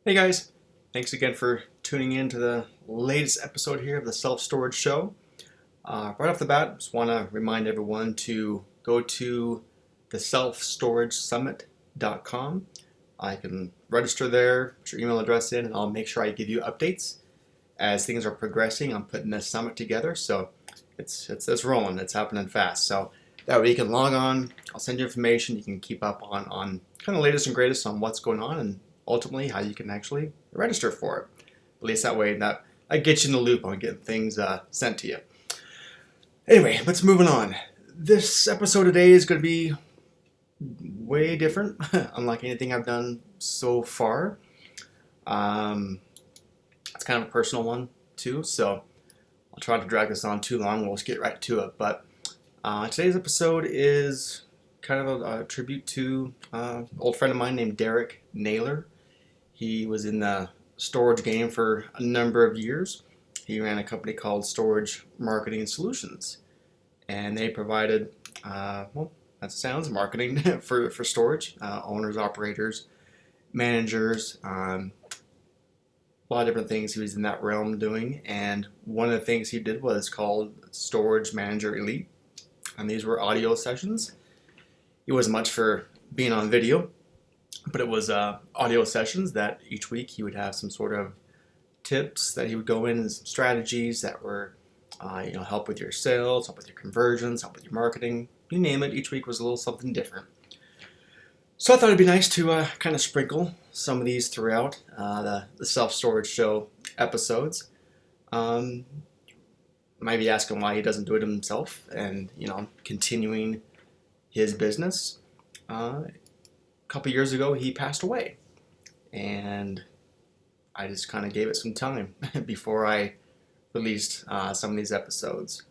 Hey guys, thanks again for tuning in to the latest episode here of the Self Storage Show. Right off the bat, just want to remind everyone to go to the selfstoragesummit.com. I can register there, put your email address in, and I'll make sure I give you updates as things are progressing. I'm putting this summit together, so it's rolling, it's happening fast. So that way you can log on, I'll send you information, you can keep up on kind of the latest and greatest on what's going on and ultimately how you can actually register for it. At least that way that gets you in the loop on getting things sent to you. Anyway, let's move on. This episode today is going to be way different, unlike anything I've done so far. It's kind of a personal one too, so I'll try to drag this on too long. We'll just get right to it. But today's episode is kind of a tribute to an old friend of mine named Derek Naylor. He was in the storage game for a number of years. He ran a company called Storage Marketing Solutions, and they provided, that sounds marketing for storage, owners, operators, managers, a lot of different things he was in that realm doing. And one of the things he did was called Storage Manager Elite, and these were audio sessions. It wasn't much for being on video, but it was audio sessions that each week he would have some sort of tips that he would go in and some strategies that were, help with your sales, help with your conversions, help with your marketing, you name it. Each week was a little something different. So I thought it'd be nice to kind of sprinkle some of these throughout the Self-Storage Show episodes. Might be asking why he doesn't do it himself and, continuing his business. A couple years ago, he passed away, and I just kind of gave it some time before I released some of these episodes.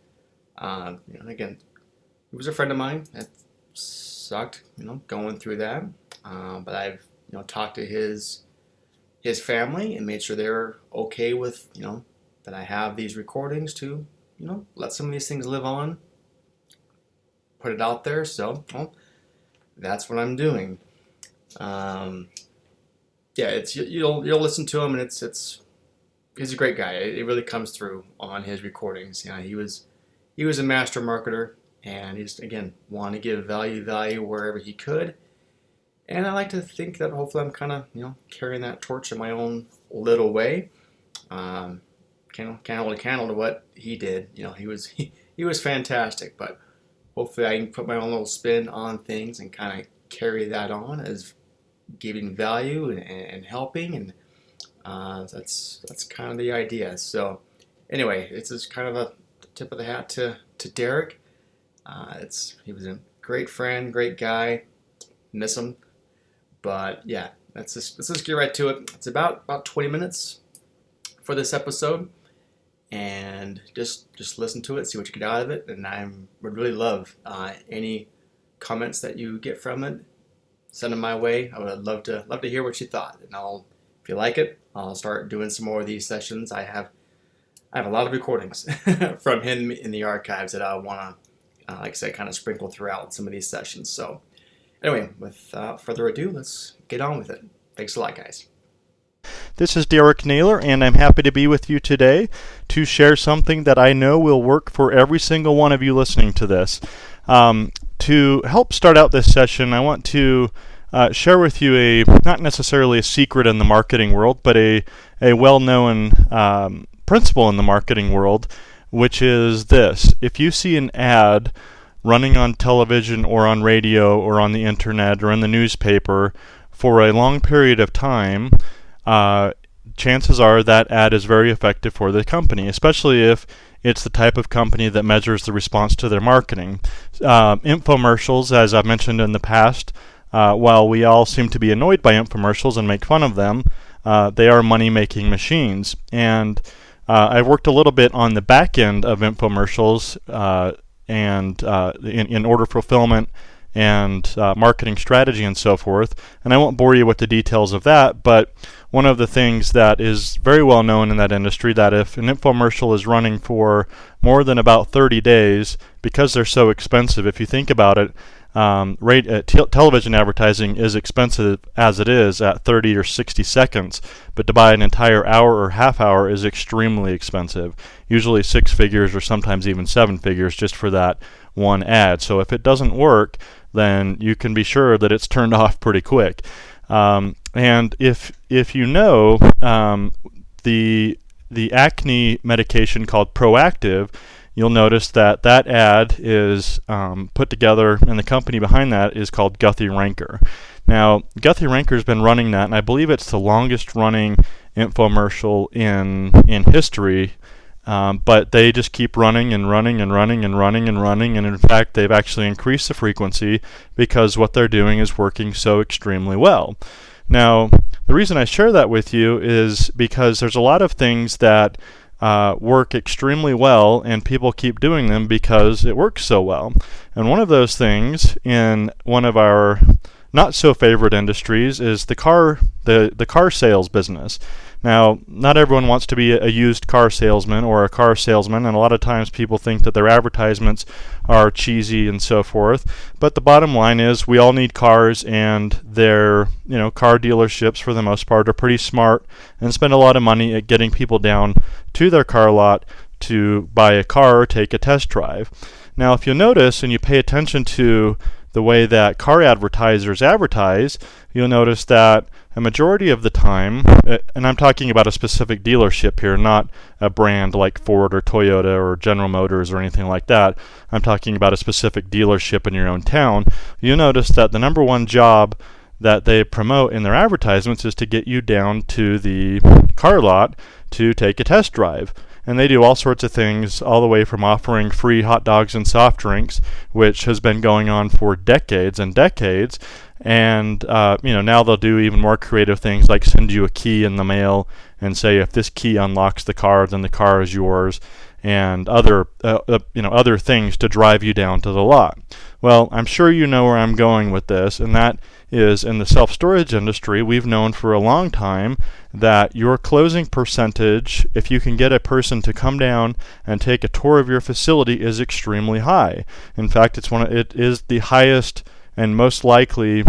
Again, he was a friend of mine. It sucked, going through that. But I've, talked to his family and made sure they're okay with, that I have these recordings to, let some of these things live on, put it out there. So, that's what I'm doing. It's you'll listen to him, and he's a great guy. It really comes through on his recordings. He was a master marketer, and he just again wanted to give value wherever he could. And I like to think that hopefully I'm kind of carrying that torch in my own little way. Can't hold a candle to what he did. He was fantastic, but hopefully I can put my own little spin on things and kind of carry that on as giving value and helping, and that's kind of the idea. So anyway, it's just kind of a tip of the hat to Derek. He was a great friend, great guy. Miss him, but yeah, let's just get right to it. It's about 20 minutes for this episode, and just listen to it, see what you get out of it. And I would really love any comments that you get from it. Send them my way. I would love to hear what you thought. And if you like it, I'll start doing some more of these sessions. I have a lot of recordings from him in the archives that I want to, like I said, kind of sprinkle throughout some of these sessions. So anyway, without further ado, let's get on with it. Thanks a lot, guys. This is Derek Naylor, and I'm happy to be with you today to share something that I know will work for every single one of you listening to this. To help start out this session, I want to share with you not necessarily a secret in the marketing world, but a well-known principle in the marketing world, which is this. If you see an ad running on television or on radio or on the internet or in the newspaper for a long period of time, chances are that ad is very effective for the company, especially if it's the type of company that measures the response to their marketing. Infomercials, as I've mentioned in the past, while we all seem to be annoyed by infomercials and make fun of them, they are money-making machines. And I've worked a little bit on the back end of infomercials and in order fulfillment and marketing strategy and so forth. And I won't bore you with the details of that, but one of the things that is very well known in that industry, that if an infomercial is running for more than about 30 days, because they're so expensive, if you think about it, Television advertising is expensive as it is at 30 or 60 seconds, but to buy an entire hour or half hour is extremely expensive, usually 6 figures or sometimes even 7 figures just for that one ad. So if it doesn't work, then you can be sure that it's turned off pretty quick. And if you know the acne medication called Proactive, you'll notice that ad is put together, and the company behind that is called Guthy-Renker. Now, Guthy-Renker has been running that, and I believe it's the longest running infomercial in history. But they just keep running and running and running and running and running, and in fact, they've actually increased the frequency because what they're doing is working so extremely well. Now, the reason I share that with you is because there's a lot of things that work extremely well, and people keep doing them because it works so well. And one of those things in one of our not so favorite industries is the car sales business. Now, not everyone wants to be a used car salesman or a car salesman, and a lot of times people think that their advertisements are cheesy and so forth. But the bottom line is we all need cars, and their car dealerships for the most part are pretty smart and spend a lot of money at getting people down to their car lot to buy a car or take a test drive. Now, if you notice and you pay attention to the way that car advertisers advertise, you'll notice that a majority of the time, and I'm talking about a specific dealership here, not a brand like Ford or Toyota or General Motors or anything like that. I'm talking about a specific dealership in your own town. You'll notice that the number one job that they promote in their advertisements is to get you down to the car lot to take a test drive. And they do all sorts of things, all the way from offering free hot dogs and soft drinks, which has been going on for decades and decades. And now they'll do even more creative things, like send you a key in the mail and say if this key unlocks the car, then the car is yours, and other things to drive you down to the lot. Well, I'm sure you know where I'm going with this, and that is in the self-storage industry. We've known for a long time that your closing percentage, if you can get a person to come down and take a tour of your facility, is extremely high. In fact, it is the highest and most likely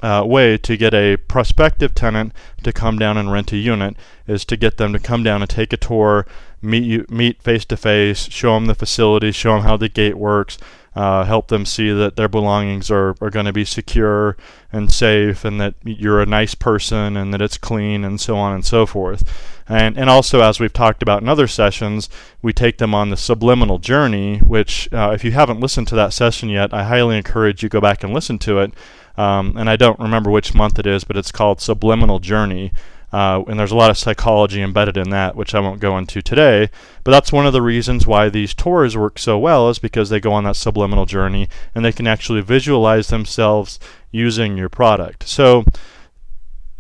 way to get a prospective tenant to come down and rent a unit is to get them to come down and take a tour, meet face to face, show them the facility, show them how the gate works, help them see that their belongings are going to be secure and safe, and that you're a nice person and that it's clean, and so on and so forth. And also, as we've talked about in other sessions, we take them on the subliminal journey, which if you haven't listened to that session yet, I highly encourage you go back and listen to it. And I don't remember which month it is, but it's called Subliminal Journey. And there's a lot of psychology embedded in that, which I won't go into today. But that's one of the reasons why these tours work so well, is because they go on that subliminal journey and they can actually visualize themselves using your product. So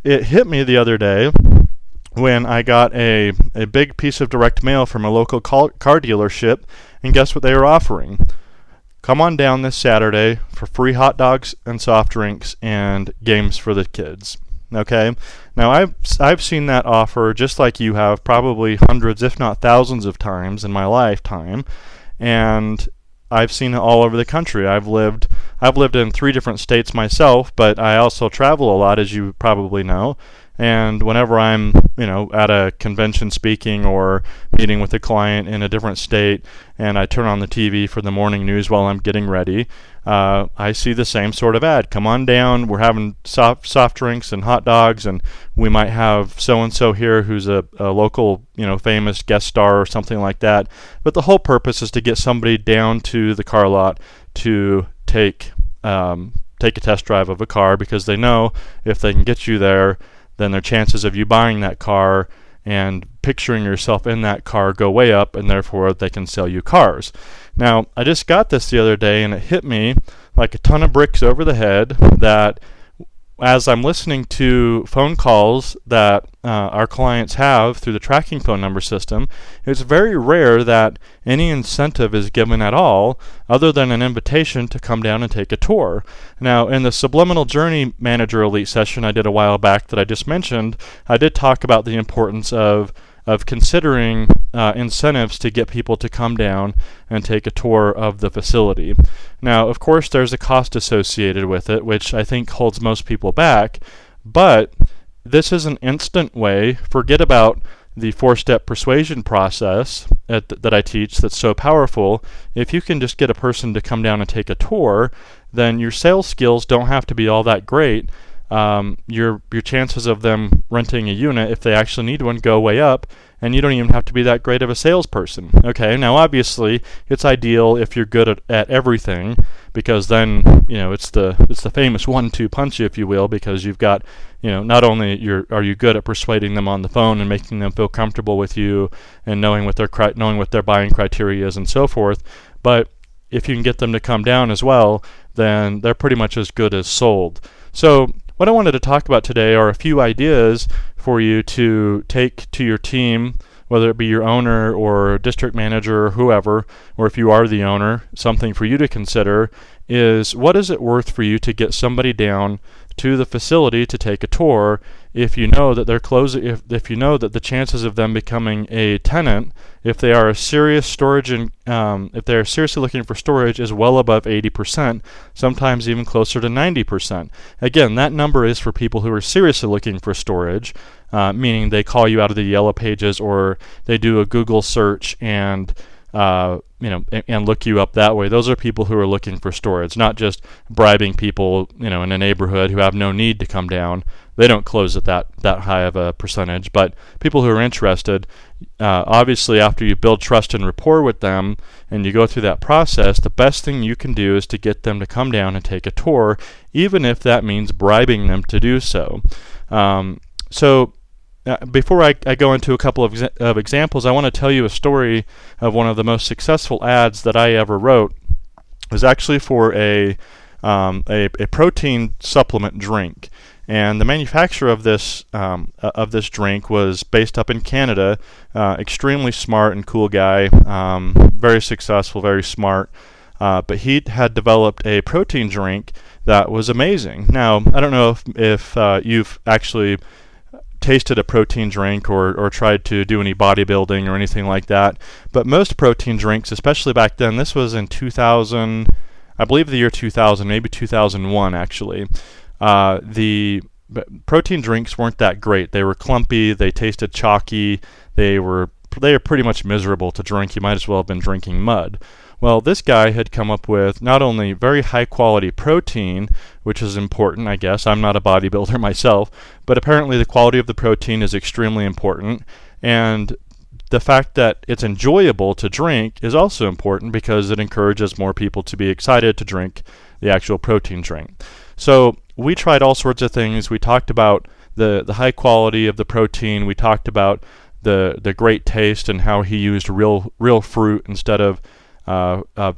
it hit me the other day when I got a big piece of direct mail from a local car dealership, and guess what they were offering? Come on down this Saturday for free hot dogs and soft drinks and games for the kids. Okay? Now, I've seen that offer, just like you have, probably hundreds, if not thousands of times in my lifetime, and I've seen it all over the country. I've lived in 3 different states myself, but I also travel a lot, as you probably know. And whenever I'm, at a convention speaking or meeting with a client in a different state, and I turn on the TV for the morning news while I'm getting ready, I see the same sort of ad. Come on down. We're having soft drinks and hot dogs, and we might have so-and-so here who's a local, famous guest star or something like that. But the whole purpose is to get somebody down to the car lot to take a test drive of a car, because they know if they can get you there, then their chances of you buying that car and picturing yourself in that car go way up, and therefore they can sell you cars. Now, I just got this the other day, and it hit me like a ton of bricks over the head that as I'm listening to phone calls that our clients have through the tracking phone number system, it's very rare that any incentive is given at all other than an invitation to come down and take a tour. Now, in the Subliminal Journey Manager Elite session I did a while back that I just mentioned, I did talk about the importance of of considering incentives to get people to come down and take a tour of the facility. Now, of course, there's a cost associated with it, which I think holds most people back, but this is an instant way. Forget about the 4-step persuasion process that I teach that's so powerful. If you can just get a person to come down and take a tour, then your sales skills don't have to be all that great. Your chances of them renting a unit, if they actually need one, go way up, and you don't even have to be that great of a salesperson. Okay, now obviously it's ideal if you're good at everything, because then it's the famous 1-2 punch, if you will, because you've got not only are you good at persuading them on the phone and making them feel comfortable with you and knowing what their buying criteria is and so forth, but if you can get them to come down as well, then they're pretty much as good as sold. So what I wanted to talk about today are a few ideas for you to take to your team, whether it be your owner or district manager or whoever, or if you are the owner, something for you to consider is, what is it worth for you to get somebody down to the facility to take a tour if you know that if you know that the chances of them becoming a tenant, if they are a serious storage and if they are seriously looking for storage, is well above 80%, sometimes even closer to 90%. Again, that number is for people who are seriously looking for storage, meaning they call you out of the yellow pages or they do a Google search and and look you up that way. Those are people who are looking for storage, not just bribing people, in a neighborhood who have no need to come down. They don't close at that high of a percentage, but people who are interested, obviously after you build trust and rapport with them and you go through that process, the best thing you can do is to get them to come down and take a tour, even if that means bribing them to do so. Before I go into a couple of examples, I want to tell you a story of one of the most successful ads that I ever wrote. It was actually for a protein supplement drink, and the manufacturer of this drink was based up in Canada. Extremely smart and cool guy, very successful, very smart. But he had developed a protein drink that was amazing. Now, I don't know if you've actually tasted a protein drink or tried to do any bodybuilding or anything like that, but most protein drinks, especially back then, this was in 2000, I believe the year 2000, maybe 2001 actually, the protein drinks weren't that great. They were clumpy, they tasted chalky, they were pretty much miserable to drink. You might as well have been drinking mud. Well, this guy had come up with not only very high quality protein, which is important, I guess. I'm not a bodybuilder myself, but apparently the quality of the protein is extremely important, and the fact that it's enjoyable to drink is also important because it encourages more people to be excited to drink the actual protein drink. So we tried all sorts of things. We talked about the high quality of the protein. We talked about the great taste and how he used real fruit instead of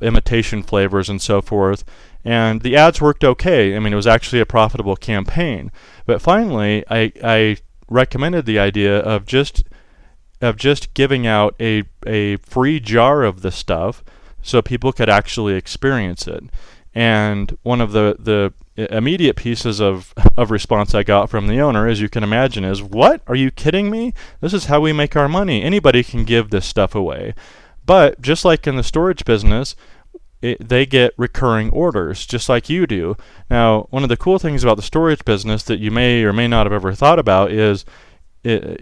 imitation flavors and so forth, and the ads worked okay. I mean, it was actually a profitable campaign. But finally, I recommended the idea of just giving out a free jar of the stuff so people could actually experience it. And one of the immediate pieces of response I got from the owner, as you can imagine, is, "What? Are you kidding me? This is how we make our money. Anybody can give this stuff away." But just like in the storage business, they get recurring orders, just like you do. Now, one of the cool things about the storage business that you may or may not have ever thought about is,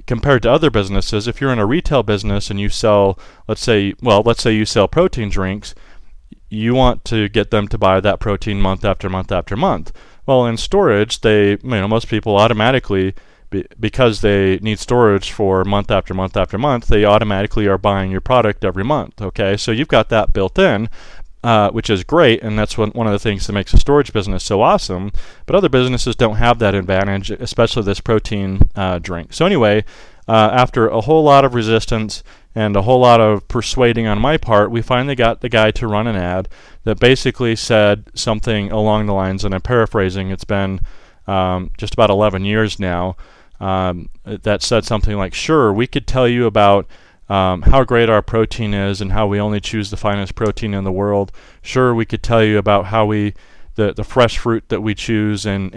compared to other businesses, if you're in a retail business and you sell, let's say you sell protein drinks, you want to get them to buy that protein month after month after month. Well, in storage, most people automatically, because they need storage for month after month after month, they automatically are buying your product every month. Okay, so you've got that built in, which is great, and that's one of the things that makes the storage business so awesome. But other businesses don't have that advantage, especially this protein drink. So anyway, after a whole lot of resistance and a whole lot of persuading on my part, we finally got the guy to run an ad that basically said something along the lines, and I'm paraphrasing, it's been just about 11 years now, that said something like, "Sure, we could tell you about how great our protein is and how we only choose the finest protein in the world. Sure, we could tell you about how the fresh fruit that we choose and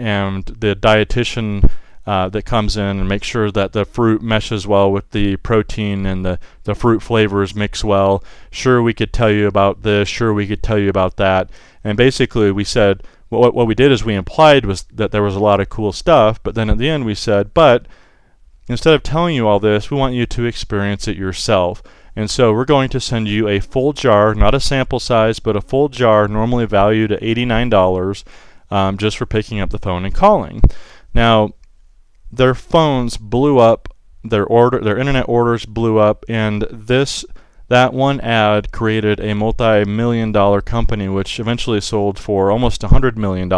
the dietitian that comes in and make sure that the fruit meshes well with the protein and the fruit flavors mix well. Sure, we could tell you about this. Sure, we could tell you about that. And basically we said, what we did is we implied was that there was a lot of cool stuff, but then at the end we said, but instead of telling you all this, we want you to experience it yourself. And so we're going to send you a full jar, not a sample size, but a full jar, normally valued at $89, just for picking up the phone and calling. Now, their phones blew up, their internet orders blew up, and that one ad created a multi-million-dollar company, which eventually sold for almost $100 million,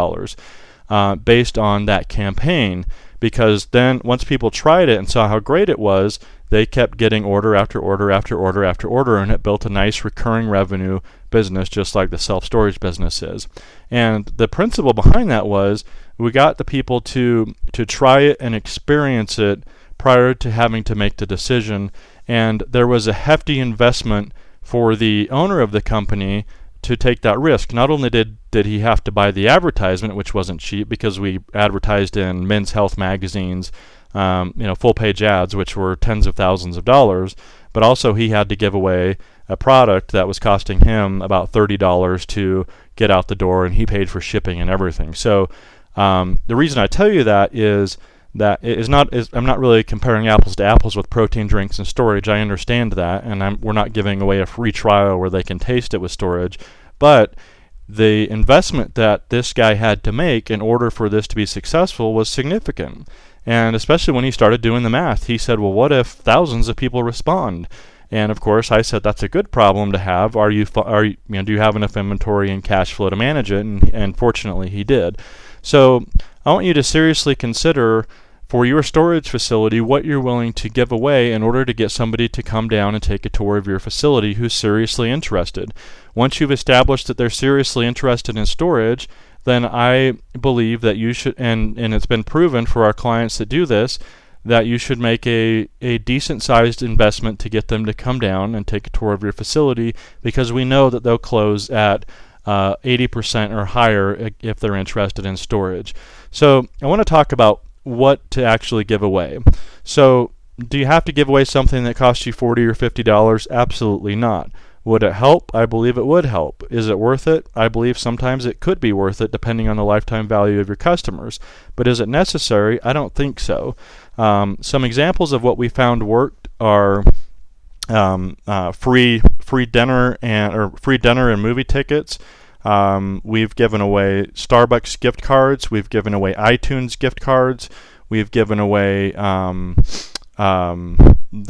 based on that campaign. Because then, once people tried it and saw how great it was, they kept getting order after order after order after order, and it built a nice recurring revenue business, just like the self-storage business is. And the principle behind that was we got the people to try it and experience it prior to having to make the decision, and there was a hefty investment for the owner of the company to take that risk. Not only did he have to buy the advertisement, which wasn't cheap because we advertised in Men's Health magazines, full-page ads, which were tens of thousands of dollars, but also he had to give away a product that was costing him about $30 to get out the door, and he paid for shipping and everything. So the reason I tell you that is that I'm not really comparing apples to apples with protein drinks and storage. I understand that, and we're not giving away a free trial where they can taste it with storage. But the investment that this guy had to make in order for this to be successful was significant. And especially when he started doing the math, he said, well, what if thousands of people respond? And of course, I said that's a good problem to have. Do you have enough inventory and cash flow to manage it? And fortunately, he did. So I want you to seriously consider for your storage facility what you're willing to give away in order to get somebody to come down and take a tour of your facility who's seriously interested. Once you've established that they're seriously interested in storage, then I believe that you should, and it's been proven for our clients that do this, that you should make a decent-sized investment to get them to come down and take a tour of your facility, because we know that they'll close at 80% or higher if they're interested in storage. So I want to talk about what to actually give away. So do you have to give away something that costs you $40 or $50? Absolutely not. Would it help? I believe it would help. Is it worth it? I believe sometimes it could be worth it depending on the lifetime value of your customers. But is it necessary? I don't think so. Some examples of what we found worked are free dinner and movie tickets. We've given away Starbucks gift cards. We've given away iTunes gift cards. We've given away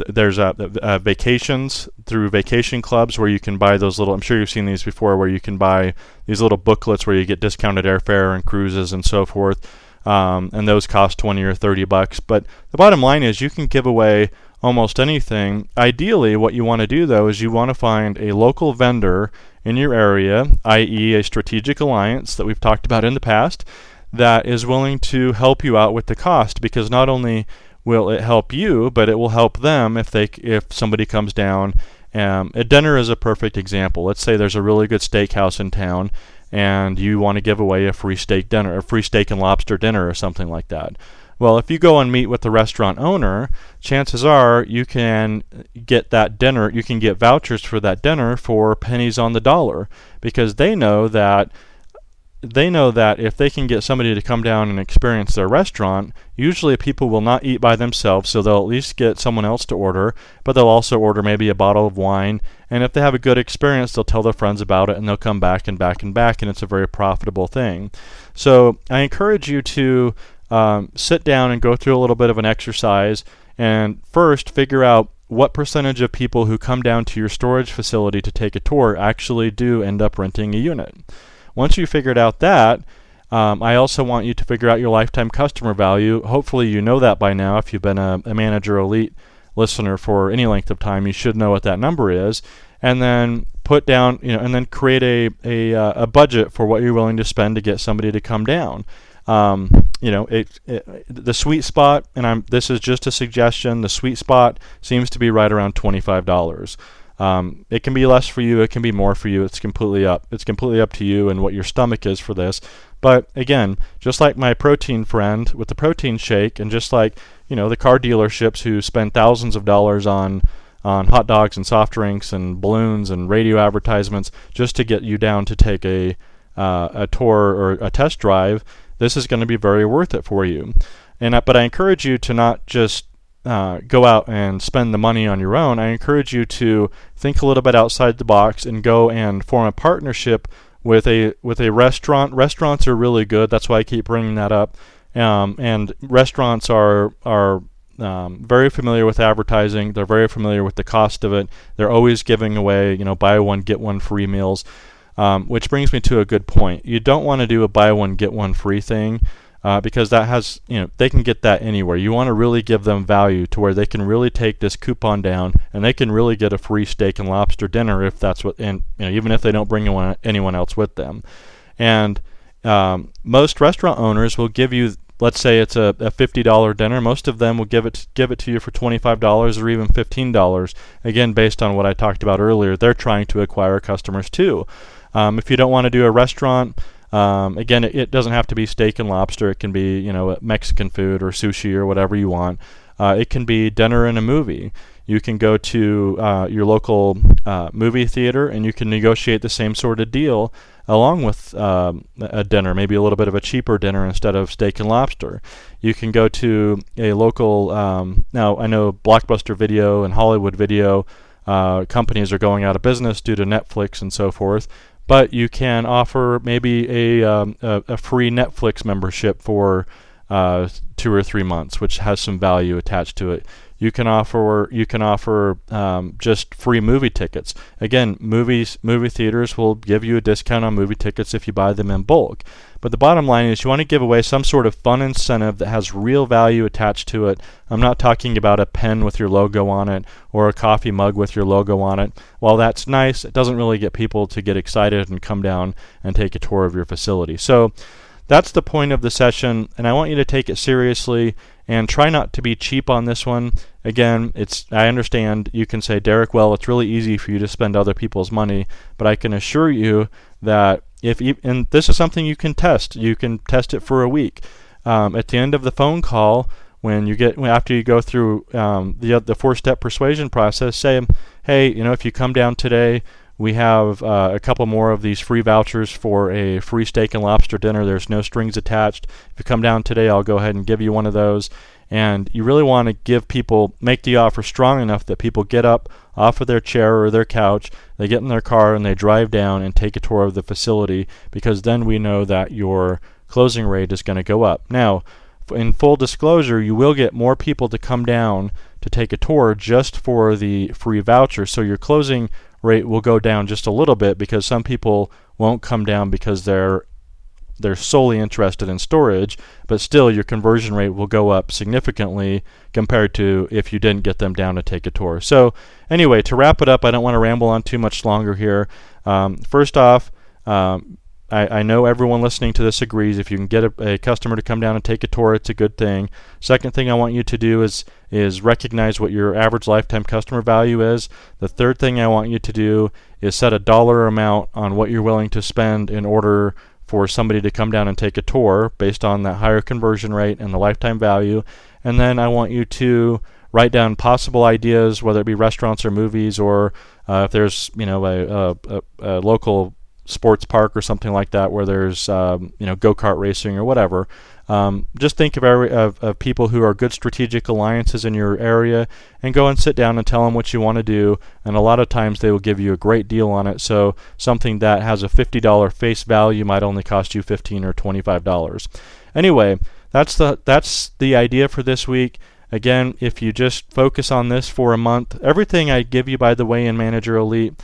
there's vacations through vacation clubs where you can buy those little, I'm sure you've seen these before, where you can buy these little booklets where you get discounted airfare and cruises and so forth. And those cost $20 or $30. But the bottom line is you can give away almost anything. Ideally, what you want to do, though, is you want to find a local vendor in your area, i.e. a strategic alliance that we've talked about in the past, that is willing to help you out with the cost, because not only will it help you, but it will help them if somebody comes down. A dinner is a perfect example. Let's say there's a really good steakhouse in town, and you want to give away a free steak dinner, a free steak and lobster dinner or something like that. Well, if you go and meet with the restaurant owner, chances are you can get that dinner, you can get vouchers for that dinner for pennies on the dollar, because they know that if they can get somebody to come down and experience their restaurant, usually people will not eat by themselves, so they'll at least get someone else to order, but they'll also order maybe a bottle of wine, and if they have a good experience, they'll tell their friends about it, and they'll come back and back and back, and it's a very profitable thing. So I encourage you to sit down and go through a little bit of an exercise, and first figure out what percentage of people who come down to your storage facility to take a tour actually do end up renting a unit. Once you figured out that, I also want you to figure out your lifetime customer value. Hopefully you know that by now. If you've been a Manager Elite listener for any length of time, you should know what that number is. And then put down, and then create a budget for what you're willing to spend to get somebody to come down. The sweet spot, and this is just a suggestion, the sweet spot seems to be right around $25. It can be less for you, it can be more for you. It's completely up to you and what your stomach is for this. But again, just like my protein friend with the protein shake, and just like the car dealerships who spend thousands of dollars on hot dogs and soft drinks and balloons and radio advertisements just to get you down to take a tour or a test drive, this is going to be very worth it for you. But I encourage you to not just go out and spend the money on your own. I encourage you to think a little bit outside the box and go and form a partnership with a restaurant. Restaurants are really good. That's why I keep bringing that up. And restaurants are very familiar with advertising. They're very familiar with the cost of it. They're always giving away, buy one get one free meals. Which brings me to a good point. You don't want to do a buy one get one free thing. Because that has, they can get that anywhere. You want to really give them value to where they can really take this coupon down and they can really get a free steak and lobster dinner if that's what, and even if they don't bring anyone else with them. And most restaurant owners will give you, let's say it's a $50 dinner. Most of them will give it to you for $25 or even $15. Again, based on what I talked about earlier, they're trying to acquire customers too. If you don't want to do a restaurant. Again, it doesn't have to be steak and lobster. It can be, Mexican food or sushi or whatever you want. It can be dinner and a movie. You can go to your local movie theater and you can negotiate the same sort of deal along with a dinner, maybe a little bit of a cheaper dinner instead of steak and lobster. You can go to a local, now I know Blockbuster Video and Hollywood Video companies are going out of business due to Netflix and so forth. But you can offer maybe a free Netflix membership for 2 or 3 months, which has some value attached to it. You can offer just free movie tickets. Again, movie theaters will give you a discount on movie tickets if you buy them in bulk. But the bottom line is you want to give away some sort of fun incentive that has real value attached to it. I'm not talking about a pen with your logo on it or a coffee mug with your logo on it. While that's nice, it doesn't really get people to get excited and come down and take a tour of your facility. So that's the point of the session, and I want you to take it seriously and try not to be cheap on this one. Again, I understand you can say, Derek, well, it's really easy for you to spend other people's money, but I can assure you that and this is something you can test. You can test it for a week. At the end of the phone call, after you go through the 4-step persuasion process, say, hey, if you come down today, we have a couple more of these free vouchers for a free steak and lobster dinner. There's no strings attached. If you come down today, I'll go ahead and give you one of those. And you really want to make the offer strong enough that people get up off of their chair or their couch, they get in their car, and they drive down and take a tour of the facility, because then we know that your closing rate is going to go up. Now, in full disclosure, you will get more people to come down to take a tour just for the free voucher, so your closing rate will go down just a little bit, because some people won't come down because they're solely interested in storage, but still your conversion rate will go up significantly compared to if you didn't get them down to take a tour. So anyway, to wrap it up, I don't want to ramble on too much longer here. First off, I know everyone listening to this agrees. If you can get a customer to come down and take a tour, it's a good thing. Second thing I want you to do is recognize what your average lifetime customer value is. The third thing I want you to do is set a dollar amount on what you're willing to spend in order for somebody to come down and take a tour based on that higher conversion rate and the lifetime value. And then I want you to write down possible ideas, whether it be restaurants or movies, or if there's a local sports park or something like that where there's go-kart racing or whatever. Just think of people who are good strategic alliances in your area, and go and sit down and tell them what you want to do. And a lot of times they will give you a great deal on it. So something that has a $50 face value might only cost you $15 or $25. Anyway, that's the idea for this week. Again, if you just focus on this for a month, everything I give you, by the way, in Manager Elite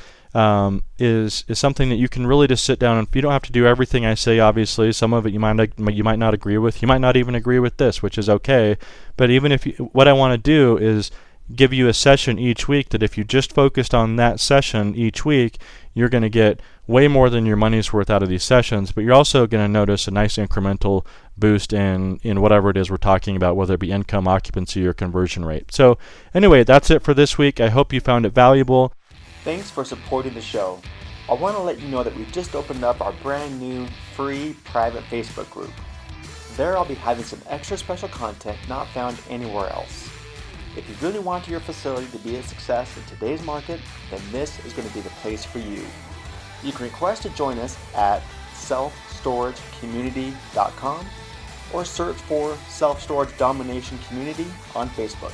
is something that you can really just sit down, and you don't have to do everything I say. Obviously, some of it you might not agree with. You might not even agree with this, which is okay. But even if what I want to do is give you a session each week that if you just focused on that session each week, you're going to get way more than your money's worth out of these sessions. But you're also going to notice a nice incremental boost in whatever it is we're talking about, whether it be income, occupancy, or conversion rate. So anyway, that's it for this week. I hope you found it valuable. Thanks for supporting the show. I want to let you know that we've just opened up our brand new free private Facebook group. There I'll be having some extra special content not found anywhere else. If you really want your facility to be a success in today's market, then this is going to be the place for you. You can request to join us at selfstoragecommunity.com or search for Self Storage Domination Community on Facebook.